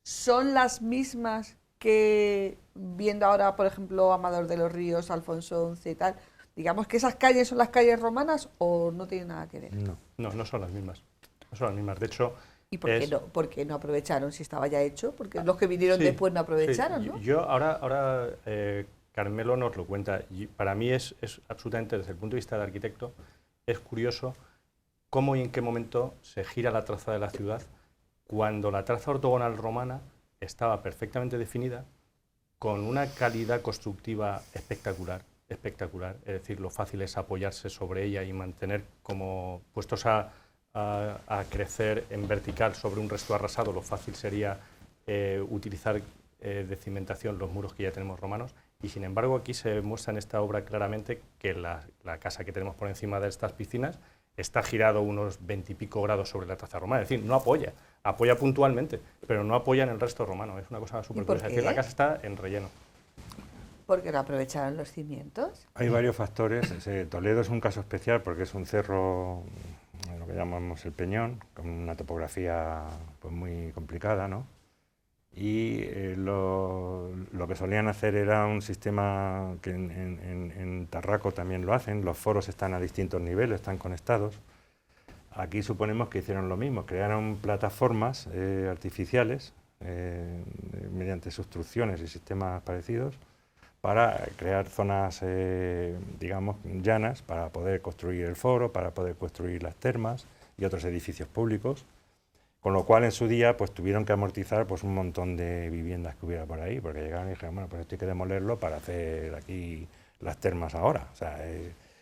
¿son las mismas que viendo ahora, por ejemplo, Amador de los Ríos, Alfonso XI y tal? Digamos que esas calles son las calles romanas o no tienen nada que ver. No son las mismas. No son las mismas. De hecho, ¿y por qué no aprovecharon si estaba ya hecho? Porque los que vinieron después no aprovecharon, ¿no? Yo ahora Carmelo nos lo cuenta. Y para mí es absolutamente, desde el punto de vista del arquitecto, es curioso cómo y en qué momento se gira la traza de la ciudad cuando la traza ortogonal romana estaba perfectamente definida, con una calidad constructiva espectacular, es decir, lo fácil es apoyarse sobre ella y mantener como puestos a crecer en vertical sobre un resto arrasado, lo fácil sería utilizar de cimentación los muros que ya tenemos romanos, y sin embargo aquí se muestra en esta obra claramente que la casa que tenemos por encima de estas piscinas está girado unos 20 y pico grados sobre la traza romana, es decir, no apoya puntualmente, pero no apoya en el resto romano, es una cosa súper curiosa, es decir, la casa está en relleno. ¿Por qué no aprovecharon los cimientos? Hay varios factores. Toledo es un caso especial porque es un cerro, lo que llamamos el Peñón, con una topografía pues, muy complicada, ¿no? Y lo que solían hacer era un sistema que en Tarraco también lo hacen, los foros están a distintos niveles, están conectados. Aquí suponemos que hicieron lo mismo, crearon plataformas artificiales mediante sustrucciones y sistemas parecidos, para crear zonas, digamos, llanas, para poder construir el foro, para poder construir las termas y otros edificios públicos, con lo cual en su día pues tuvieron que amortizar pues un montón de viviendas que hubiera por ahí, porque llegaron y dijeron, bueno, pues esto hay que demolerlo para hacer aquí las termas ahora. O sea,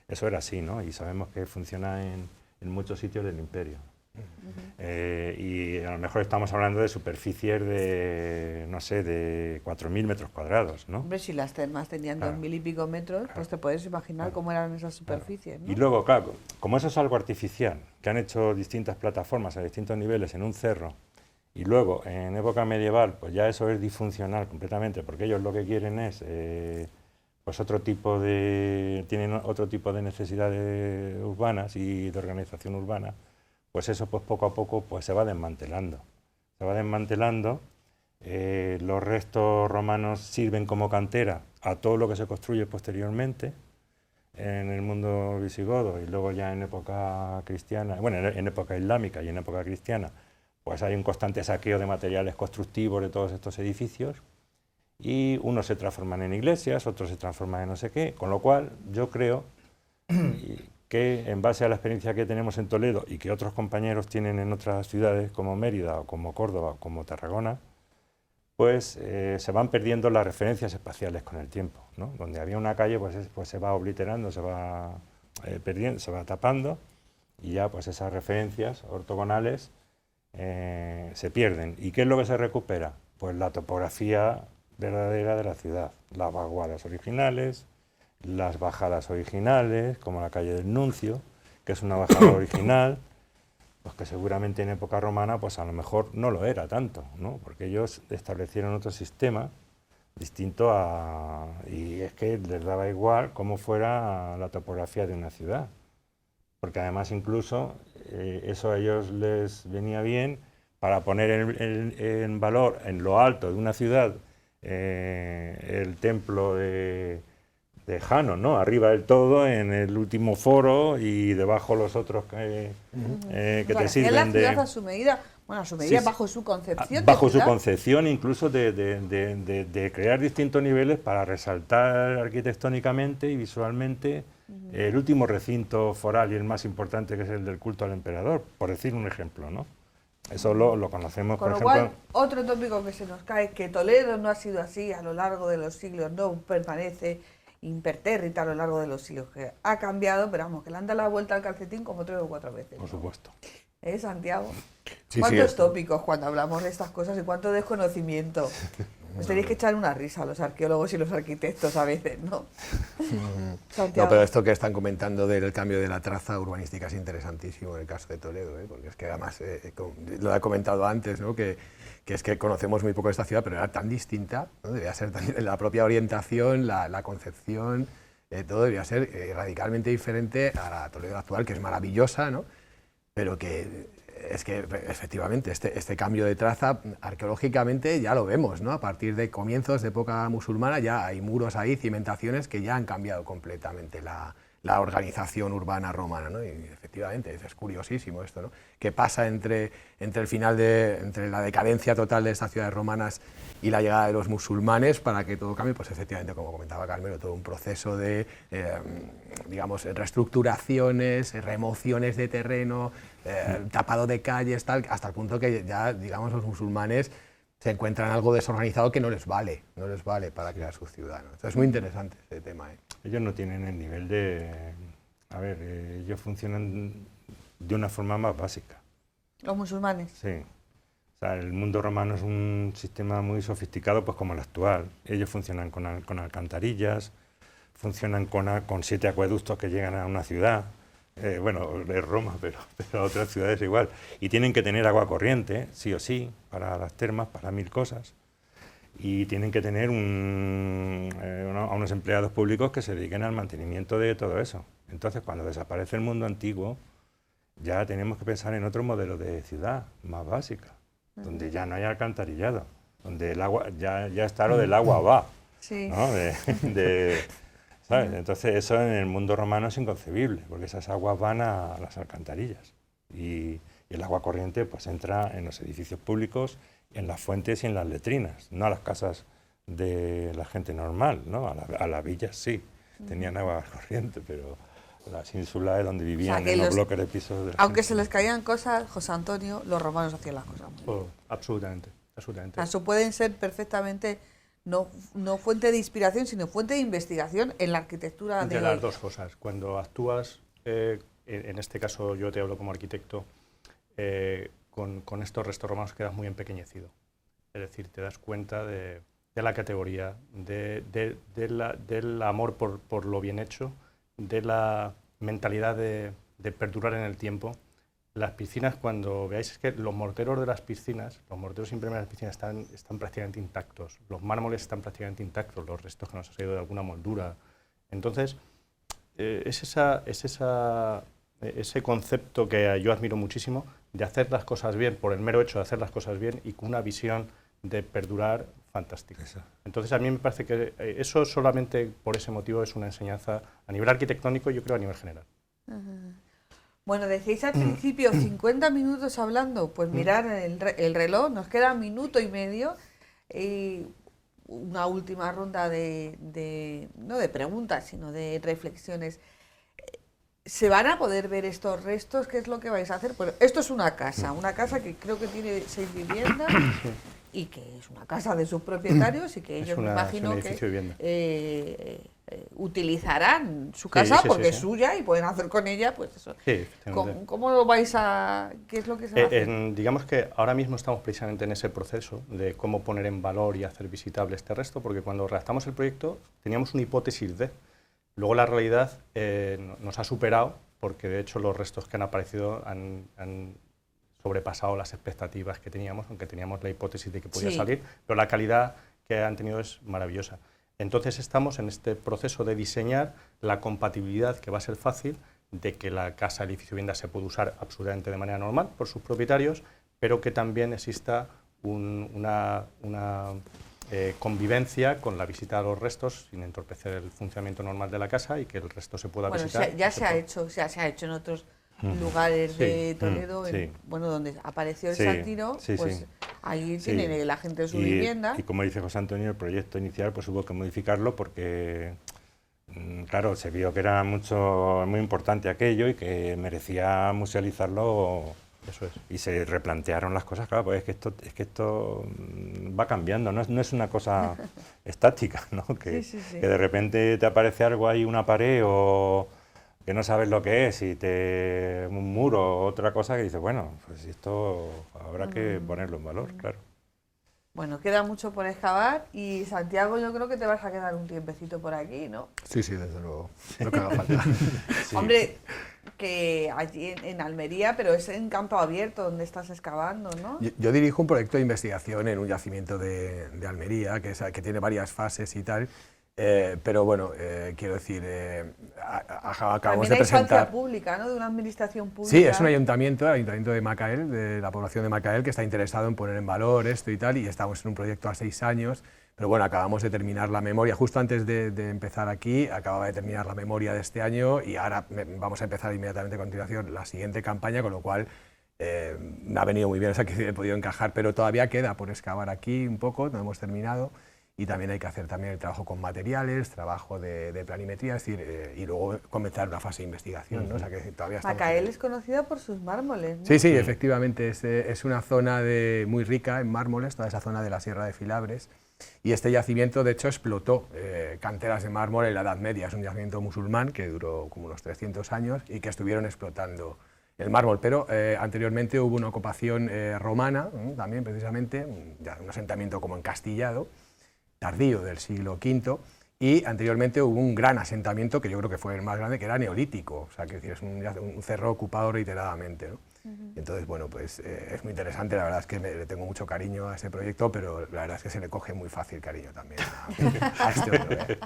eso era así, ¿no? Y sabemos que funciona en muchos sitios del imperio. Y a lo mejor estamos hablando de superficies de, no sé, de 4.000 metros cuadrados, ¿no? Hombre, si las termas tenían 2.000 y pico metros, pues te puedes imaginar cómo eran esas superficies, ¿no? Y luego, claro, como eso es algo artificial, que han hecho distintas plataformas a distintos niveles en un cerro, y luego en época medieval, pues ya eso es disfuncional completamente, porque ellos lo que quieren es, pues tienen otro tipo de necesidades urbanas y de organización urbana. Pues eso pues poco a poco pues se va desmantelando. Los restos romanos sirven como cantera a todo lo que se construye posteriormente en el mundo visigodo y luego ya en época cristiana, bueno, en época islámica y en época cristiana, pues hay un constante saqueo de materiales constructivos de todos estos edificios y unos se transforman en iglesias, otros se transforman en no sé qué, con lo cual yo creo que en base a la experiencia que tenemos en Toledo y que otros compañeros tienen en otras ciudades como Mérida o como Córdoba o como Tarragona, pues se van perdiendo las referencias espaciales con el tiempo, ¿no? Donde había una calle pues se va obliterando, se va perdiendo, se va tapando y ya pues esas referencias ortogonales se pierden. ¿Y qué es lo que se recupera? Pues la topografía verdadera de la ciudad, las vaguadas originales, las bajadas originales, como la calle del Nuncio, que es una bajada original, pues que seguramente en época romana pues a lo mejor no lo era tanto, ¿no? Porque ellos establecieron otro sistema distinto y es que les daba igual cómo fuera la topografía de una ciudad, porque además incluso eso a ellos les venía bien para poner en valor en lo alto de una ciudad el templo de Jano, ¿no? Arriba del todo, en el último foro y debajo los otros que te sirven la ciudad a su medida, bueno, a su medida, sí, bajo su concepción. Bajo su concepción, incluso de crear distintos niveles para resaltar arquitectónicamente y visualmente el último recinto foral y el más importante, que es el del culto al emperador, por decir un ejemplo, ¿no? Eso lo conocemos, Con por lo ejemplo... cual, otro tópico que se nos cae es que Toledo no ha sido así a lo largo de los siglos, no permanece impertérrita a lo largo de los siglos, que ha cambiado, pero vamos, que le han dado la vuelta al calcetín como 3 o 4 veces. Por supuesto. Santiago? Sí, ¿Cuántos sí, tópicos cuando hablamos de estas cosas y cuánto desconocimiento? Os tenéis que echar una risa a los arqueólogos y los arquitectos a veces, ¿no? No, pero esto que están comentando del cambio de la traza urbanística es interesantísimo en el caso de Toledo, porque es que además, lo he comentado antes, ¿no? que es que conocemos muy poco de esta ciudad, pero era tan distinta, ¿no? Debía ser la propia orientación, la concepción, todo debía ser radicalmente diferente a la Toledo actual, que es maravillosa, ¿no? Pero que es que efectivamente este cambio de traza arqueológicamente ya lo vemos, ¿no? A partir de comienzos de época musulmana ya hay muros ahí, cimentaciones que ya han cambiado completamente la organización urbana romana, ¿no? Y efectivamente es curiosísimo esto, ¿no? ¿Qué pasa entre el final entre la decadencia total de estas ciudades romanas y la llegada de los musulmanes para que todo cambie? Pues efectivamente, como comentaba Carmelo, todo un proceso de, digamos, reestructuraciones, remociones de terreno, tapado de calles, tal, hasta el punto que ya, digamos, los musulmanes se encuentran algo desorganizado que no les vale para crear su ciudad, ¿no? Entonces es muy interesante este tema, ¿eh? Ellos no tienen el nivel de... A ver, ellos funcionan de una forma más básica. ¿Los musulmanes? Sí. O sea, el mundo romano es un sistema muy sofisticado, pues como el actual. Ellos funcionan con alcantarillas, funcionan con 7 acueductos que llegan a una ciudad. Bueno, es Roma, pero otras ciudades igual. Y tienen que tener agua corriente, sí o sí, para las termas, para 1000 cosas. Y tienen que tener a unos empleados públicos que se dediquen al mantenimiento de todo eso. Entonces, cuando desaparece el mundo antiguo, ya tenemos que pensar en otro modelo de ciudad, más básica, donde ya no hay alcantarillado, donde el agua, ya está lo del agua va, sí, ¿no? ¿Sabes? Entonces, eso en el mundo romano es inconcebible, porque esas aguas van a las alcantarillas. Y el agua corriente pues entra en los edificios públicos, en las fuentes y en las letrinas, no a las casas de la gente normal, ¿no? A las villas sí, tenían agua corriente, pero las ínsulas donde vivían, o sea, en los bloques de pisos... Aunque se les caían cosas, José Antonio, los romanos hacían las cosas muy bien. Absolutamente, absolutamente. O sea, eso pueden ser perfectamente no fuente de inspiración, sino fuente de investigación en la arquitectura de las dos cosas. Cuando actúas, en este caso yo te hablo como arquitecto, con estos restos romanos quedas muy empequeñecido. Es decir, te das cuenta de la categoría, del amor por lo bien hecho, de la mentalidad de perdurar en el tiempo. Las piscinas, cuando veáis, es que los morteros de las piscinas, los morteros imperiales de las piscinas están prácticamente intactos, los mármoles están prácticamente intactos, los restos que nos ha salido de alguna moldura. Entonces, ese concepto que yo admiro muchísimo, de hacer las cosas bien, por el mero hecho de hacer las cosas bien y con una visión de perdurar fantástica. Entonces a mí me parece que eso solamente por ese motivo es una enseñanza a nivel arquitectónico y yo creo a nivel general. Bueno, decíais al principio 50 minutos hablando, pues mirad el reloj, nos queda 1 minuto y medio y una última ronda no de preguntas, sino de reflexiones. ¿Se van a poder ver estos restos? ¿Qué es lo que vais a hacer? Pues esto es una casa que creo que tiene 6 viviendas y que es una casa de sus propietarios y que ellos me imagino que utilizarán su casa porque es suya y pueden hacer con ella, pues eso. Sí, ¿Cómo lo vais a...? ¿Qué es lo que se va a hacer? Digamos que ahora mismo estamos precisamente en ese proceso de cómo poner en valor y hacer visitable este resto, porque cuando redactamos el proyecto teníamos una hipótesis de... Luego la realidad nos ha superado, porque de hecho los restos que han aparecido han sobrepasado las expectativas que teníamos, aunque teníamos la hipótesis de que podía salir, pero la calidad que han tenido es maravillosa. Entonces estamos en este proceso de diseñar la compatibilidad, que va a ser fácil, de que la casa, el edificio vivienda se puede usar absolutamente de manera normal por sus propietarios, pero que también exista una convivencia con la visita a los restos sin entorpecer el funcionamiento normal de la casa y que el resto se pueda visitar. Ya se ha hecho en otros lugares de Toledo, donde apareció el Santino, ahí tiene la gente su vivienda. Y como dice José Antonio, el proyecto inicial pues hubo que modificarlo porque, claro, se vio que era muy importante aquello y que merecía musealizarlo Eso es. Y se replantearon las cosas, claro, pues es que esto va cambiando, no es una cosa estática, ¿no? Que, Sí. que de repente te aparece algo ahí, una pared, o que no sabes lo que es, un muro o otra cosa que dices, bueno, pues esto habrá que ponerlo en valor, claro. Bueno, queda mucho por excavar y Santiago, yo creo que te vas a quedar un tiempecito por aquí, ¿no? Sí, desde luego, lo que haga falta. Sí. Hombre, que allí en Almería, pero es en campo abierto donde estás excavando, ¿no? Yo dirijo un proyecto de investigación en un yacimiento de Almería, que tiene varias fases y tal, pero bueno, quiero decir, acabamos También de hay instancia presentar... pública, ¿no? De una administración pública. Sí, es un ayuntamiento, el ayuntamiento de Macael, de la población de Macael, que está interesado en poner en valor esto y tal, y estamos en un proyecto a 6 años, pero bueno, acabamos de terminar la memoria, justo antes de empezar aquí, acababa de terminar la memoria de este año y ahora vamos a empezar inmediatamente a continuación la siguiente campaña, con lo cual me ha venido muy bien, o sea que he podido encajar, pero todavía queda por excavar aquí un poco, no hemos terminado. Y también hay que hacer también el trabajo con materiales, trabajo de planimetría, es decir, y luego comenzar una fase de investigación, ¿no? O sea que todavía estamos... Macael es conocida por sus mármoles, ¿no? Sí, efectivamente, es una zona muy rica en mármoles, toda esa zona de la Sierra de Filabres, y este yacimiento de hecho explotó canteras de mármol en la Edad Media, es un yacimiento musulmán que duró como unos 300 años y que estuvieron explotando el mármol, pero anteriormente hubo una ocupación romana, también precisamente, un asentamiento como encastillado, tardío del siglo V, y anteriormente hubo un gran asentamiento que yo creo que fue el más grande, que era neolítico, o sea, que es un cerro ocupado reiteradamente, ¿no? Entonces, bueno, pues es muy interesante, la verdad es que le tengo mucho cariño a ese proyecto, pero la verdad es que se le coge muy fácil cariño también a este otro.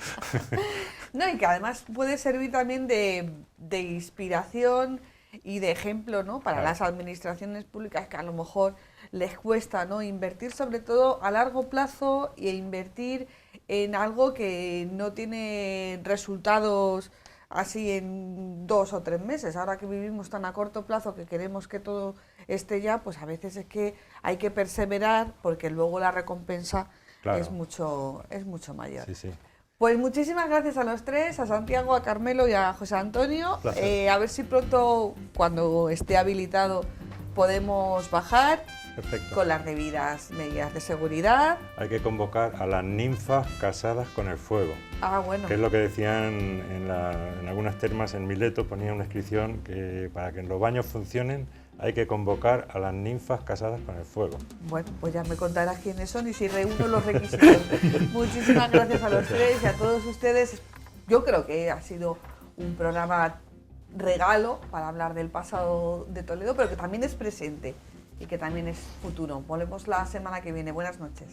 No, y que además puede servir también de inspiración y de ejemplo, ¿no? Para Claro. las administraciones públicas que a lo mejor les cuesta, ¿no? Invertir sobre todo a largo plazo e invertir en algo que no tiene resultados así en 2 o 3 meses. Ahora que vivimos tan a corto plazo que queremos que todo esté ya, pues a veces es que hay que perseverar porque luego la recompensa Claro. es mucho mayor. Sí. Pues muchísimas gracias a los tres, a Santiago, a Carmelo y a José Antonio. Placer. A ver si pronto, cuando esté habilitado, podemos bajar Perfecto. con las debidas medidas de seguridad. Hay que convocar a las ninfas casadas con el fuego, Ah, bueno. que es lo que decían en algunas termas en Mileto, ponía una inscripción que para que los baños funcionen hay que convocar a las ninfas casadas con el fuego. Bueno, pues ya me contarás quiénes son y si reúno los requisitos. Muchísimas gracias a los tres y a todos ustedes. Yo creo que ha sido un programa regalo para hablar del pasado de Toledo, pero que también es presente y que también es futuro. Volvemos la semana que viene. Buenas noches.